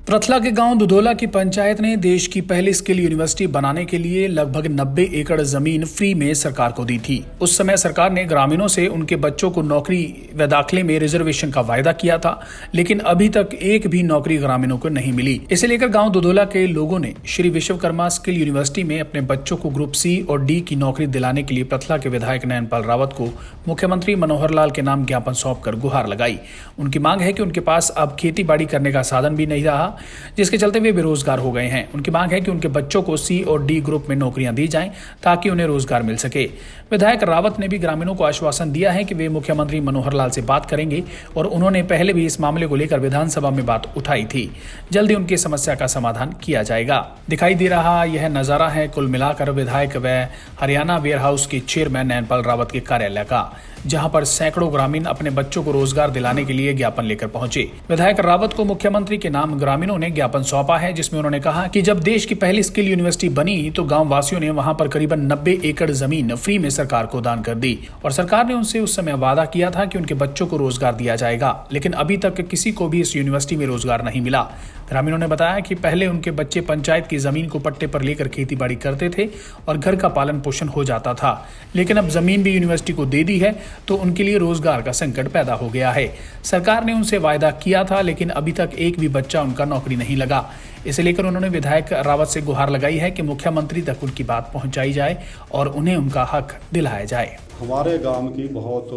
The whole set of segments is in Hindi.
रतला के गांव दुधोला की पंचायत ने देश की पहली स्किल यूनिवर्सिटी बनाने के लिए लगभग 90 एकड़ जमीन फ्री में सरकार को दी थी। उस समय सरकार ने ग्रामीणों से उनके बच्चों को नौकरी व दाखिले में रिजर्वेशन का वायदा किया था, लेकिन अभी तक एक भी नौकरी ग्रामीणों को नहीं मिली। इसे लेकर गांव दुधोला के लोगों ने श्री विश्वकर्मा स्किल यूनिवर्सिटी में अपने बच्चों को ग्रुप सी और डी की नौकरी दिलाने के लिए रतला के विधायक नयनपाल रावत को मुख्यमंत्री मनोहर लाल के नाम ज्ञापन सौंपकर गुहार लगाई। उनकी मांग है कि उनके पास अब खेती बाड़ी करने का साधन भी नहीं रहा, जिसके चलते वे बेरोजगार हो गए हैं। उनकी मांग है कि उनके बच्चों को सी और डी ग्रुप में नौकरियां दी जाएं ताकि उन्हें रोजगार मिल सके। विधायक रावत ने भी ग्रामीणों को आश्वासन दिया है कि वे मुख्यमंत्री मनोहर लाल से बात करेंगे और उन्होंने पहले भी इस मामले को लेकर विधानसभा में बात उठाई थी। जल्दी उनकी समस्या का समाधान किया जाएगा। दिखाई दे रहा यह नजारा है कुल मिलाकर विधायक व हरियाणा वेयर हाउस के चेयरमैन नयनपाल रावत के कार्यालय का, जहां पर सैकड़ों ग्रामीण अपने बच्चों को रोजगार दिलाने के लिए ज्ञापन लेकर पहुंचे। विधायक रावत को मुख्यमंत्री के नाम ग्रामीणों ने ज्ञापन सौंपा है, जिसमें उन्होंने कहा कि जब देश की पहली स्किल यूनिवर्सिटी बनी तो गांव वासियों ने वहां पर करीबन 90 एकड़ जमीन फ्री में सरकार को दान कर दी और सरकार ने उनसे उस समय वादा किया था कि उनके बच्चों को रोजगार दिया जाएगा, लेकिन अभी तक किसी को भी इस यूनिवर्सिटी में रोजगार नहीं मिला। ग्रामीणों ने बताया कि पहले उनके बच्चे पंचायत की जमीन को पट्टे पर लेकर खेती बाड़ी करते थे और घर का पालन पोषण हो जाता था, लेकिन अब जमीन भी यूनिवर्सिटी को दे दी है तो उनके लिए रोजगार का संकट पैदा हो गया है। सरकार ने उनसे वायदा किया था, लेकिन अभी तक एक भी बच्चा उनका नौकरी नहीं लगा। इसे लेकर उन्होंने विधायक रावत से गुहार लगाई है कि मुख्यमंत्री तक उनकी बात पहुंचाई जाए और उन्हें उनका हक दिलाया जाए। हमारे गांव की बहुत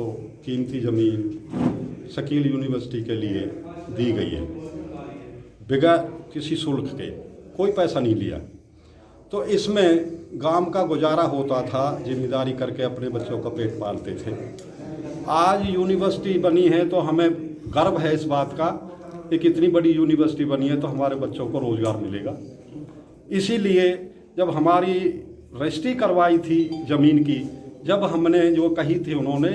कीमती जमीन स्किल यूनिवर्सिटी के लिए दी गई है, बगैर किसी शुल्क के, कोई पैसा नहीं लिया। तो इसमें गांव का गुजारा होता था, जिम्मेदारी करके अपने बच्चों का पेट पालते थे। आज यूनिवर्सिटी बनी है तो हमें गर्व है इस बात का कि कितनी बड़ी यूनिवर्सिटी बनी है तो हमारे बच्चों को रोजगार मिलेगा। इसीलिए जब हमारी रजिस्ट्री करवाई थी ज़मीन की, जब हमने जो कही थी, उन्होंने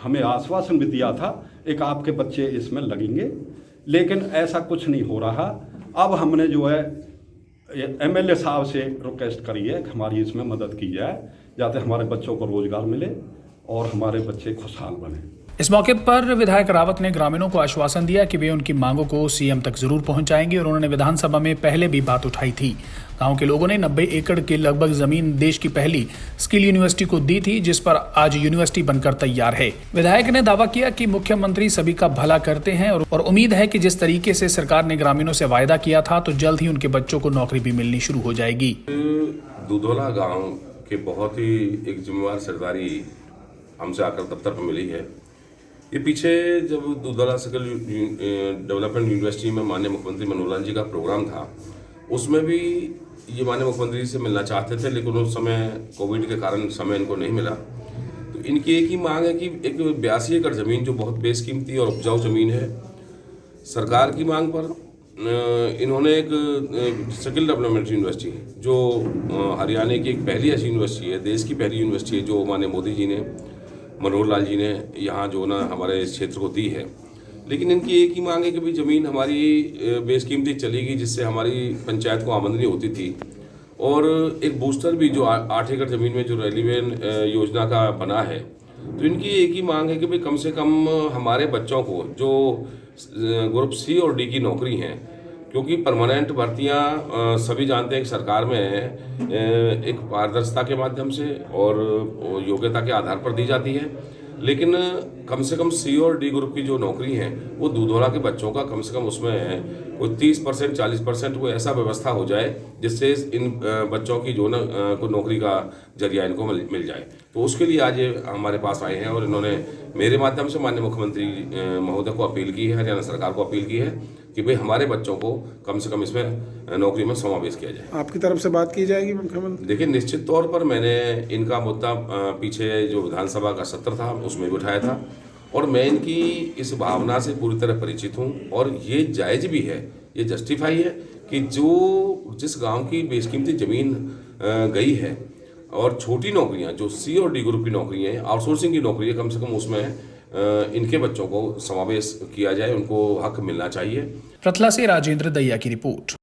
हमें आश्वासन भी दिया था एक आपके बच्चे इसमें लगेंगे, लेकिन ऐसा कुछ नहीं हो रहा। अब हमने जो है एमएलए साहब से रिक्वेस्ट करी है कि हमारी इसमें मदद की जाए, जाते हमारे बच्चों को रोजगार मिले और हमारे बच्चे खुशहाल बने। इस मौके पर विधायक रावत ने ग्रामीणों को आश्वासन दिया कि वे उनकी मांगों को सीएम तक जरूर पहुंचाएंगे और उन्होंने विधानसभा में पहले भी बात उठाई थी। गांव के लोगों ने 90 एकड़ के लगभग जमीन देश की पहली स्किल यूनिवर्सिटी को दी थी, जिस पर आज यूनिवर्सिटी बनकर तैयार है। विधायक ने दावा किया कि मुख्यमंत्री सभी का भला करते हैं और उम्मीद है कि जिस तरीके से सरकार ने ग्रामीणों से वायदा किया था तो जल्द ही उनके बच्चों को नौकरी भी मिलनी शुरू हो जाएगी। दुधोला गाँव के बहुत ही एक जिम्मेवार सरदारी हमसे आकर दफ्तर पर मिली है। ये पीछे जब दुधोला स्किल डेवलपमेंट यूनिवर्सिटी में माननीय मुख्यमंत्री मनोहर लाल जी का प्रोग्राम था, उसमें भी ये माननीय मुख्यमंत्री से मिलना चाहते थे, लेकिन उस समय कोविड के कारण समय इनको नहीं मिला। तो इनकी एक ही मांग है कि एक 82 एकड़ ज़मीन जो बहुत बेशकीमती और उपजाऊ ज़मीन है, सरकार की मांग पर इन्होंने एक स्किल डेवलपमेंट यूनिवर्सिटी जो हरियाणा की एक पहली ऐसी यूनिवर्सिटी है, देश की पहली यूनिवर्सिटी है, जो माननीय मोदी जी ने, मनोहर लाल जी ने यहाँ जो ना हमारे इस क्षेत्र को दी है। लेकिन इनकी एक ही मांग है कि भाई ज़मीन हमारी बेशकीमती चली गई, जिससे हमारी पंचायत को आमदनी होती थी, और एक बूस्टर भी जो 8 एकड़ ज़मीन में जो रेलवे योजना का बना है। तो इनकी एक ही मांग है कि भाई कम से कम हमारे बच्चों को जो ग्रुप सी और डी की नौकरी हैं, क्योंकि परमानेंट भर्तियां सभी जानते हैं कि सरकार में एक पारदर्शिता के माध्यम से और योग्यता के आधार पर दी जाती है, लेकिन कम से कम सी और डी ग्रुप की जो नौकरी है वो दुधोला के बच्चों का कम से कम उसमें कोई 30% 40% वो ऐसा व्यवस्था हो जाए जिससे इन बच्चों की जो को नौकरी का जरिया इनको मिल जाए। तो उसके लिए आज ये हमारे पास आए हैं और इन्होंने मेरे माध्यम से माननीय मुख्यमंत्री महोदय को अपील की है, हरियाणा सरकार को अपील की है कि भाई हमारे बच्चों को कम से कम इसमें नौकरी में समावेश किया जाए। आपकी तरफ से बात की जाएगी मुख्यमंत्री? देखिए, निश्चित तौर पर मैंने इनका मुद्दा पीछे जो विधानसभा का सत्र था उसमें भी उठाया था और मैं इनकी इस भावना से पूरी तरह परिचित हूँ और ये जायज़ भी है, ये जस्टिफाई है कि जो जिस गांव की बेशकीमती ज़मीन गई है और छोटी नौकरियां जो सी और डी ग्रुप की नौकरियां हैं, आउटसोर्सिंग की नौकरी है, कम से कम उसमें इनके बच्चों को समावेश किया जाए, उनको हक मिलना चाहिए। रतला से राजेंद्र दैया की रिपोर्ट।